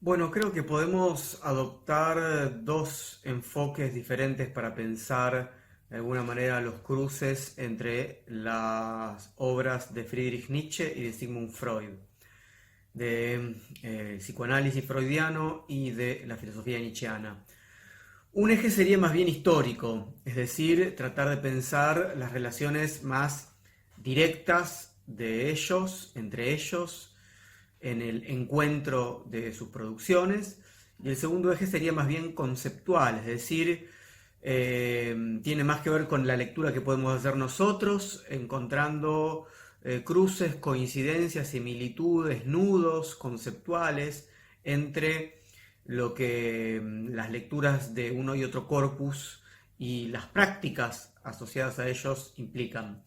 Bueno, creo que podemos adoptar dos enfoques diferentes para pensar de alguna manera los cruces entre las obras de Friedrich Nietzsche y de Sigmund Freud, de psicoanálisis freudiano y de la filosofía nietzscheana. Un eje sería más bien histórico, es decir, tratar de pensar las relaciones más directas de ellos, entre ellos, en el encuentro de sus producciones. Y el segundo eje sería más bien conceptual, es decir, tiene más que ver con la lectura que podemos hacer nosotros, encontrando cruces, coincidencias, similitudes, nudos conceptuales entre lo que las lecturas de uno y otro corpus y las prácticas asociadas a ellos implican.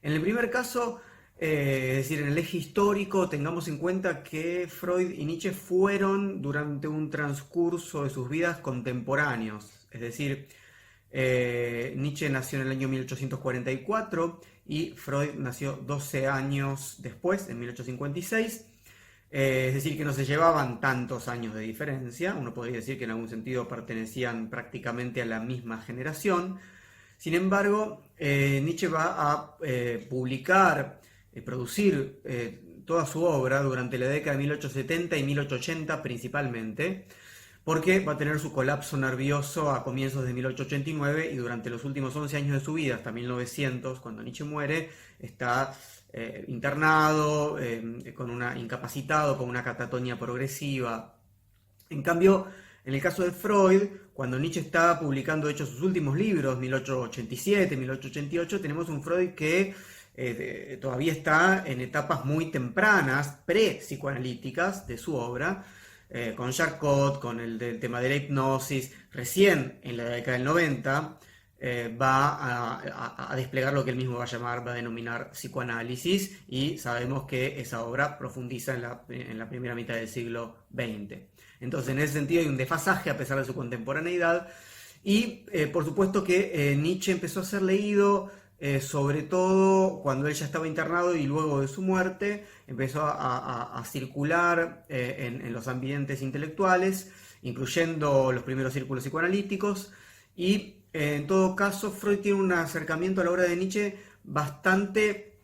En el primer caso, es decir, en el eje histórico, tengamos en cuenta que Freud y Nietzsche fueron durante un transcurso de sus vidas contemporáneos. Es decir, Nietzsche nació en el año 1844 y Freud nació 12 años después, en 1856. Es decir, que no se llevaban tantos años de diferencia. Uno podría decir que en algún sentido pertenecían prácticamente a la misma generación. Sin embargo, Nietzsche va a publicar, producir toda su obra durante la década de 1870 y 1880 principalmente, porque va a tener su colapso nervioso a comienzos de 1889 y durante los últimos 11 años de su vida, hasta 1900, cuando Nietzsche muere, está internado, incapacitado, con una catatonia progresiva. En cambio, en el caso de Freud, cuando Nietzsche está publicando, de hecho, sus últimos libros, 1887, 1888, tenemos un Freud que todavía está en etapas muy tempranas, pre-psicoanalíticas de su obra, con Charcot, con el del tema de la hipnosis. Recién en la década del 90 va a desplegar lo que él mismo va a llamar, va a denominar psicoanálisis, y sabemos que esa obra profundiza en la primera mitad del siglo XX. Entonces, en ese sentido hay un desfasaje a pesar de su contemporaneidad, y por supuesto que Nietzsche empezó a ser leído sobre todo cuando él ya estaba internado, y luego de su muerte empezó a circular en los ambientes intelectuales, incluyendo los primeros círculos psicoanalíticos. Y en todo caso, Freud tiene un acercamiento a la obra de Nietzsche bastante,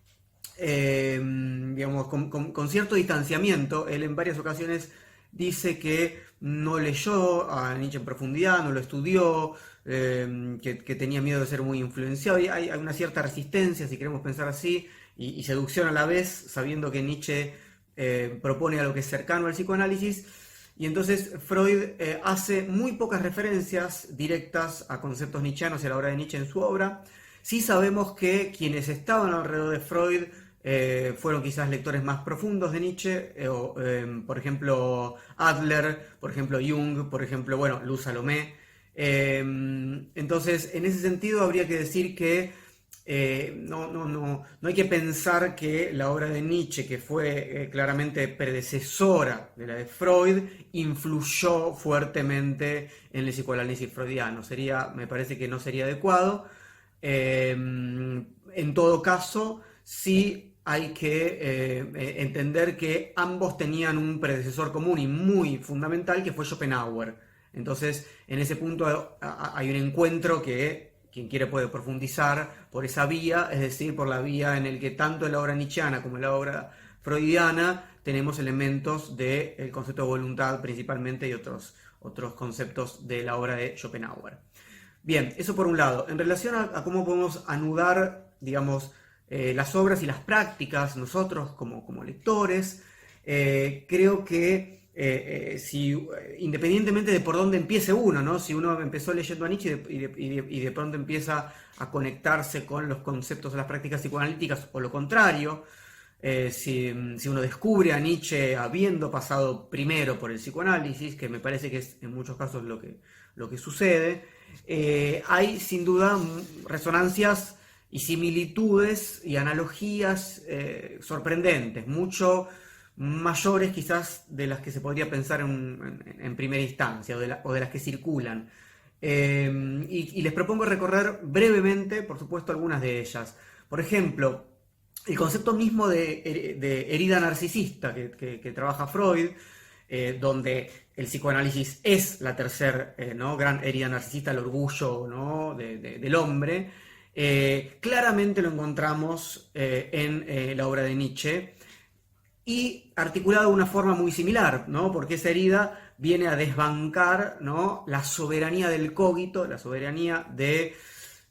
digamos, con cierto distanciamiento. Él en varias ocasiones dice que no leyó a Nietzsche en profundidad, no lo estudió, que tenía miedo de ser muy influenciado. Y hay una cierta resistencia, si queremos pensar así, y seducción a la vez, sabiendo que Nietzsche propone algo que es cercano al psicoanálisis. Y entonces Freud hace muy pocas referencias directas a conceptos nietzscheanos y a la obra de Nietzsche en su obra. Sí sabemos que quienes estaban alrededor de Freud fueron quizás lectores más profundos de Nietzsche, por ejemplo Adler, por ejemplo Jung, por ejemplo, bueno, Luz Salomé. Entonces, en ese sentido habría que decir que no hay que pensar que la obra de Nietzsche, que fue claramente predecesora de la de Freud, influyó fuertemente en el psicoanálisis freudiano. Me parece que no sería adecuado. En todo caso, sí hay que entender que ambos tenían un predecesor común y muy fundamental, que fue Schopenhauer. Entonces, en ese punto hay un encuentro que quien quiere puede profundizar por esa vía, es decir, por la vía en el que tanto en la obra nietzscheana como en la obra freudiana tenemos elementos del concepto de voluntad principalmente, y otros conceptos de la obra de Schopenhauer. Bien, eso por un lado. En relación a cómo podemos anudar, digamos, las obras y las prácticas nosotros como lectores, creo que independientemente de por dónde empiece uno, ¿no? Si uno empezó leyendo a Nietzsche y de pronto empieza a conectarse con los conceptos de las prácticas psicoanalíticas, o lo contrario, si uno descubre a Nietzsche habiendo pasado primero por el psicoanálisis, que me parece que es en muchos casos lo que sucede, hay sin duda resonancias y similitudes y analogías sorprendentes, mucho mayores quizás de las que se podría pensar en primera instancia, o de las que circulan. Y les propongo recorrer brevemente, por supuesto, algunas de ellas. Por ejemplo, el concepto mismo de herida narcisista que trabaja Freud donde el psicoanálisis es la tercera ¿no? gran herida narcisista, el orgullo, ¿no? del hombre, claramente lo encontramos en la obra de Nietzsche y articulado de una forma muy similar, ¿no? Porque esa herida viene a desbancar, ¿no? la soberanía del cogito, la soberanía de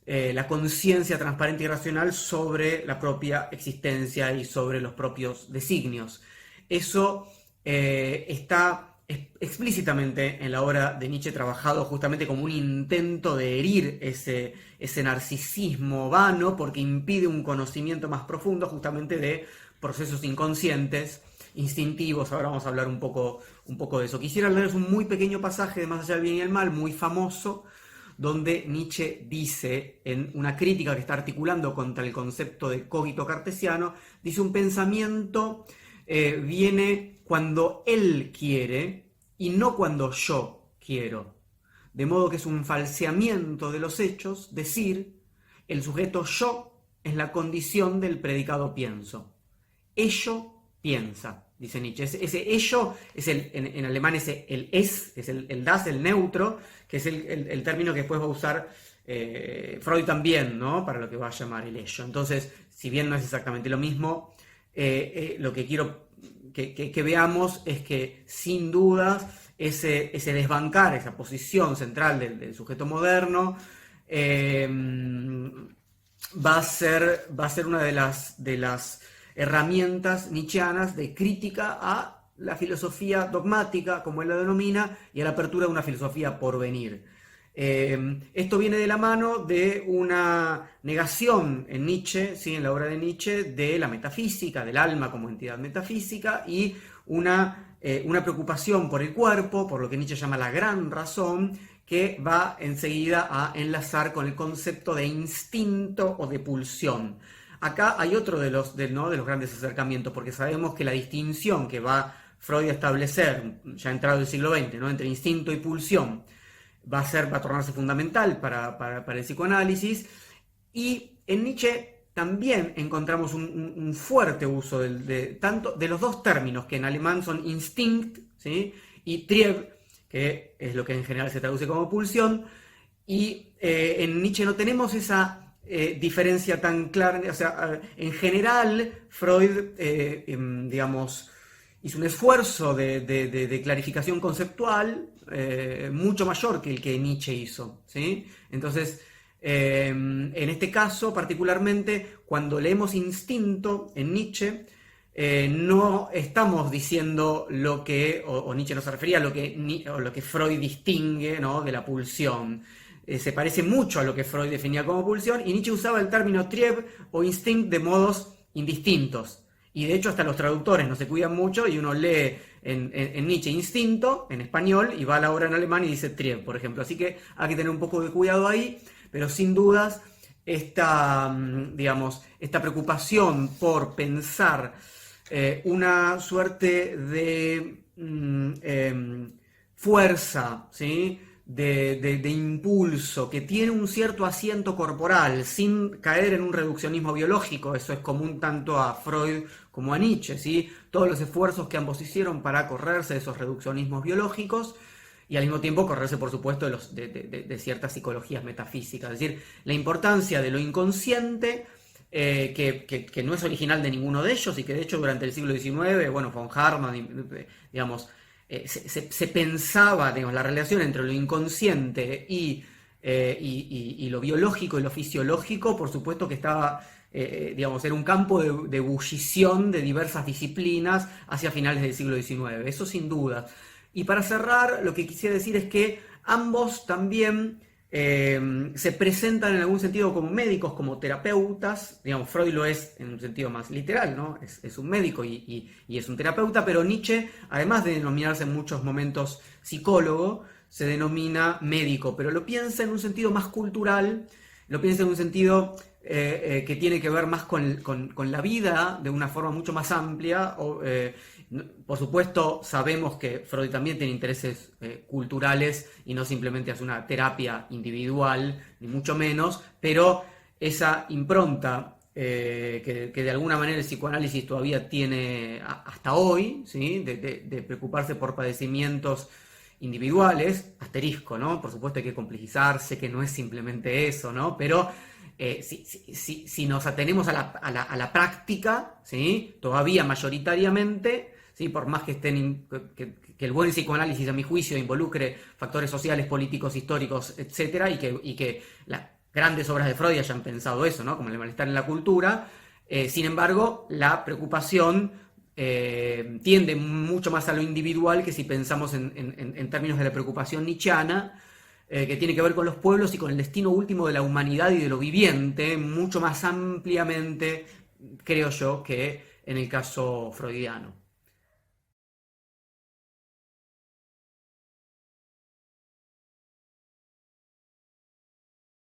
la conciencia transparente y racional sobre la propia existencia y sobre los propios designios. Eso está explícitamente en la obra de Nietzsche trabajado justamente como un intento de herir ese narcisismo vano, porque impide un conocimiento más profundo justamente de procesos inconscientes, instintivos. Ahora vamos a hablar un poco de eso. Quisiera leerles un muy pequeño pasaje de Más allá del bien y el mal, muy famoso, donde Nietzsche dice, en una crítica que está articulando contra el concepto de cogito cartesiano, dice: un pensamiento viene cuando él quiere y no cuando yo quiero. De modo que es un falseamiento de los hechos decir: el sujeto yo es la condición del predicado pienso. Ello piensa, dice Nietzsche. Ese ello es en alemán es el es el das, el neutro, que es el término que después va a usar Freud también, ¿no? Para lo que va a llamar el ello. Entonces, si bien no es exactamente lo mismo, lo que quiero que veamos es que, sin dudas, ese desbancar, esa posición central del sujeto moderno, va a ser una de las herramientas nietzscheanas de crítica a la filosofía dogmática, como él la denomina, y a la apertura de una filosofía por venir. Esto viene de la mano de una negación en Nietzsche, ¿sí? En la obra de Nietzsche, de la metafísica, del alma como entidad metafísica, y una preocupación por el cuerpo, por lo que Nietzsche llama la gran razón, que va enseguida a enlazar con el concepto de instinto o de pulsión. Acá hay otro de los grandes acercamientos, porque sabemos que la distinción que va Freud a establecer, ya entrado el siglo XX, ¿no? entre instinto y pulsión, va a tornarse fundamental para el psicoanálisis, y en Nietzsche también encontramos un fuerte uso tanto de los dos términos, que en alemán son Instinct, ¿sí? y Trieb, que es lo que en general se traduce como pulsión, y en Nietzsche no tenemos esa diferencia tan clara. O sea, en general Freud, digamos, hizo un esfuerzo de clarificación conceptual mucho mayor que el que Nietzsche hizo, ¿sí? Entonces, en este caso particularmente, cuando leemos instinto en Nietzsche, no estamos diciendo lo que, o Nietzsche no se refería a lo que Freud distingue, ¿no? de la pulsión. Se parece mucho a lo que Freud definía como pulsión, y Nietzsche usaba el término Trieb o instinct de modos indistintos. Y de hecho hasta los traductores no se cuidan mucho, y uno lee en Nietzsche instinto en español y va a la obra en alemán y dice Trieb, por ejemplo. Así que hay que tener un poco de cuidado ahí, pero sin dudas esta preocupación por pensar una suerte de fuerza, ¿sí? de impulso, que tiene un cierto asiento corporal, sin caer en un reduccionismo biológico. Eso es común tanto a Freud como a Nietzsche, ¿sí? Todos los esfuerzos que ambos hicieron para correrse de esos reduccionismos biológicos, y al mismo tiempo correrse, por supuesto, de ciertas psicologías metafísicas. Es decir, la importancia de lo inconsciente, que no es original de ninguno de ellos, y que de hecho durante el siglo XIX, bueno, von Hartmann, digamos, se pensaba, digamos, la relación entre lo inconsciente y lo biológico y lo fisiológico, por supuesto que estaba, digamos, era un campo de ebullición de diversas disciplinas hacia finales del siglo XIX, eso sin duda. Y para cerrar, lo que quisiera decir es que ambos también se presentan en algún sentido como médicos, como terapeutas. Digamos, Freud lo es en un sentido más literal, ¿no? Es un médico y es un terapeuta, pero Nietzsche, además de denominarse en muchos momentos psicólogo, se denomina médico, pero lo piensa en un sentido más cultural, lo piensa en un sentido que tiene que ver más con la vida de una forma mucho más amplia. Por supuesto, sabemos que Freud también tiene intereses culturales y no simplemente hace una terapia individual, ni mucho menos, pero esa impronta que de alguna manera el psicoanálisis todavía tiene hasta hoy, ¿sí? De preocuparse por padecimientos individuales, asterisco, ¿no? Por supuesto hay que complejizarse, que no es simplemente eso, ¿no? Pero si nos atenemos a la práctica, ¿sí? Todavía mayoritariamente, ¿sí? Por más que que el buen psicoanálisis, a mi juicio, involucre factores sociales, políticos, históricos, etcétera, y que las grandes obras de Freud hayan pensado eso, ¿no? Como el malestar en la cultura. Sin embargo, la preocupación tiende mucho más a lo individual que si pensamos en términos de la preocupación nietzscheana, que tiene que ver con los pueblos y con el destino último de la humanidad y de lo viviente, mucho más ampliamente, creo yo, que en el caso freudiano.